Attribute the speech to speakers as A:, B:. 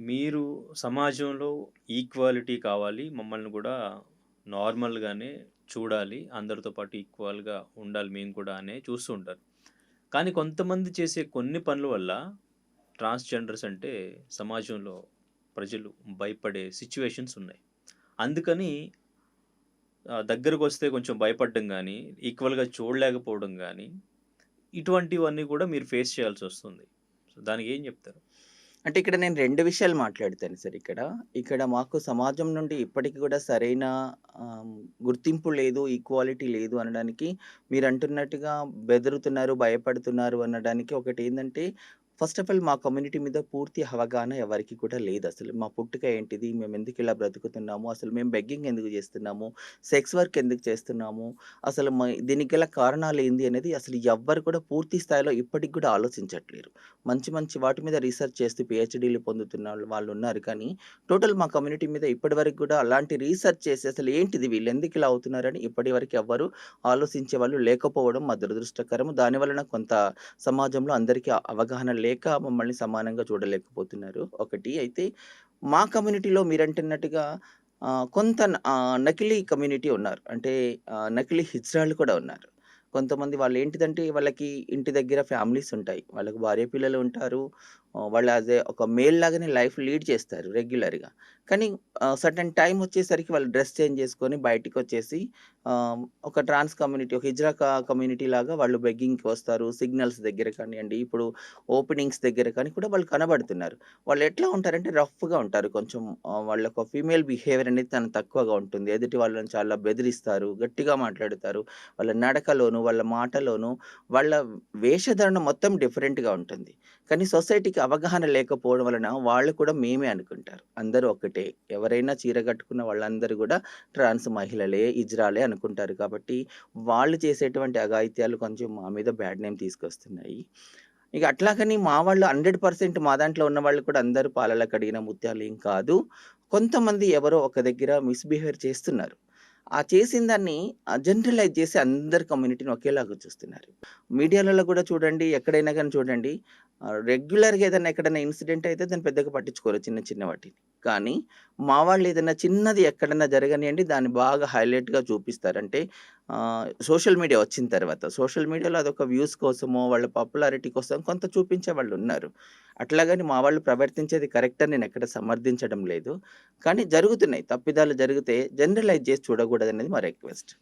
A: మీరు సమాజంలో ఈక్వాలిటీ కావాలి. మమ్మల్ని గూడా నార్మల్‌గానే చూడాలి. అందరితో పాటు ఈక్వల్‌గా ఉండాలి మేము కూడా అని చూస్తూ ఉంటారు. కానీ కొంతమంది చేసే కొన్ని పనుల వల్ల ట్రాన్స్‌జెండర్స్ అంటే సమాజంలో ప్రజలు భయపడే సిట్యుయేషన్స్ ఉన్నాయి. అందుకని దగ్గరకొస్తే కొంచెం భయపడడం గానీ, ఈక్వల్‌గా చూడలేకపోవడం గానీ, ఇటువంటివన్నీ కూడా మీరు ఫేస్ చేయాల్సొస్తుంది. సో, దానికేం జెప్తారు?
B: అంటే ఇక్కడ నేను 2 విషయాలు మాట్లాడతాను సార్ ఇక్కడ. ఇక్కడ మాకు సమాజం నుండి ఇప్పటికి కూడా సరైన ఆహ్, గుర్తింపు లేదు, ఈక్వాలిటీ లేదు అనడానికి మీరంటున్నట్టుగా బెదురుతున్నారు, భయపడుతున్నారు అనడానికి ఒకటేందంటే, ఫస్ట్ ఆఫ్ ఆల్ మా కమ్యూనిటీ మీద పూర్తి అవగాహన ఎవరికీ కూడా లేదసలు. మా పుట్టుక ఏంటిది? మేమెందుకిలా బ్రతుకుతున్నాము? అసలు మేము బెగ్గింగ్ ఎందుకు జేస్తున్నాము? సెక్స్ వర్క్ ఎందుకు చేస్తున్నాము? అసలు దీనికి గల కారణాలేంది అనేది అసలు ఎవ్వరు కూడా పూర్తి స్థాయిలో ఇప్పటికి గూడా ఆలోచించట్లేరు. మంచి మంచి వాటి మీద రీసెర్చ్ చేస్తూ పీహెచ్‌డీలు పొందుతున్న వాళ్ళున్నారు కానీ, టోటల్ మా కమ్యూనిటీ మీద ఇప్పటివరకు గూడా అలాంటి రీసెర్చ్ చేసి అసలు ఏంటిది వీళ్ళెందుకిలా అవుతున్నారని ఇప్పటి వరకు ఎవ్వరు ఆలోచించే వాళ్ళు లేకపోవడం మా దురదృష్టకరం. దాని వలన కొంత సమాజంలో అందరికీ అవగాహన లేక మమ్మల్ని సమానంగా చూడలేకపోతున్నారు. ఒకటి. అయితే మా కమ్యూనిటీలో మీరంటున్నట్టుగా కొంత నకిలీ కమ్యూనిటీ ఉన్నారు. అంటే నకిలీ హిజ్రాలు కూడా ఉన్నారు. కొంతమంది వాళ్ళేంటిదంటే వాళ్ళకి ఇంటి దగ్గర ఫ్యామిలీస్ ఉంటాయి. వాళ్ళకి భార్య పిల్లలు ఉంటారు. వాళ్ళు యాస్ ఎ ఒక మేల్ లాగానే లైఫ్ లీడ్ చేస్తారు రెగ్యులర్‌గా. కానీ సర్టెన్ టైమ్ వచ్చేసరికి వాళ్ళు డ్రెస్ చేంజ్ చేసుకొని బయటికొచ్చేసి ఒక ట్రాన్స్ కమ్యూనిటీ, ఒక హిజ్రా కమ్యూనిటీ లాగా వాళ్ళు బెగ్గింగ్‌కి వస్తారు. సిగ్నల్స్ దగ్గర కానియండి, ఇప్పుడు ఓపెనింగ్స్ దగ్గర కానీ కూడా వాళ్ళు కనబడుతున్నారు. వాళ్ళెట్లా ఉంటారంటే రఫ్‌గా ఉంటారు. కొంచెం వాళ్ళొక ఫీమేల్ బిహేవియర్ అనేది తక్కువగా ఉంటుంది. ఎదుటి వాళ్ళని చాలా బెదిరిస్తారు, గట్టిగా మాట్లాడుతారు. వాళ్ళ నడకలోను, వాళ్ళ మాటలోను, వాళ్ళ వేషధారణ మొత్తం డిఫరెంట్‌గా ఉంటుంది. కానీ సొసైటీకి అవగాహన లేకపోవడం వలన వాళ్ళు కూడా మేమే అనుకుంటారు. అందరూ ఒక్కటే. ఎవరైనా చీర కట్టుకున్న వాళ్ళందరూ గూడా ట్రాన్స్ మహిళలే, ఇజ్రాలే అనుకుంటారు కాబట్టి, వాళ్ళు చేసేటువంటి అఘాయిత్యాలు కొంచెం మా మీద బ్యాడ్ నేమ్ తీసుకొస్తున్నాయి. ఇక అట్లాగని మా వాళ్ళు 100% మా దాంట్లో ఉన్నవాళ్ళు కూడా అందరూ పాలల కడిగిన ముత్యాలేం కాదు. కొంతమంది ఎవరో ఒక దగ్గర మిస్‌బిహేవియర్ చేస్తున్నారు. ఆ చేసిన దాన్ని జనరలైజ్ చేసి అందరి కమ్యూనిటీని ఒకేలాగా చూస్తున్నారు. మీడియాలలో కూడా చూడండి, ఎక్కడైనా గాని చూడండి, రెగ్యులర్‌గా ఏదైనా ఎక్కడైనా ఇన్సిడెంట్ అయితే దాన్ని పెద్దగా పట్టించుకోరు చిన్న చిన్న వాటిని. కానీ మా వాళ్ళు ఏదైనా చిన్నది ఎక్కడన్నా జరగనియండి దాన్ని బాగా హైలైట్‌గా చూపిస్తారు. అంటే సోషల్ మీడియా వచ్చిన తర్వాత. సోషల్ మీడియాలో అదొక వ్యూస్ కోసమో, వాళ్ళ పాపులారిటీ కోసం కొంత చూపించే వాళ్ళున్నారు. అట్లాగని మా వాళ్ళు ప్రవర్తించేది కరెక్ట్ అని నేనెక్కడ సమర్థించడం లేదు. కానీ జరుగుతున్నాయి. తప్పిదాలు జరిగితే జనరలైజ్ చేసి చూడకూడదనేది మా రిక్వెస్ట్.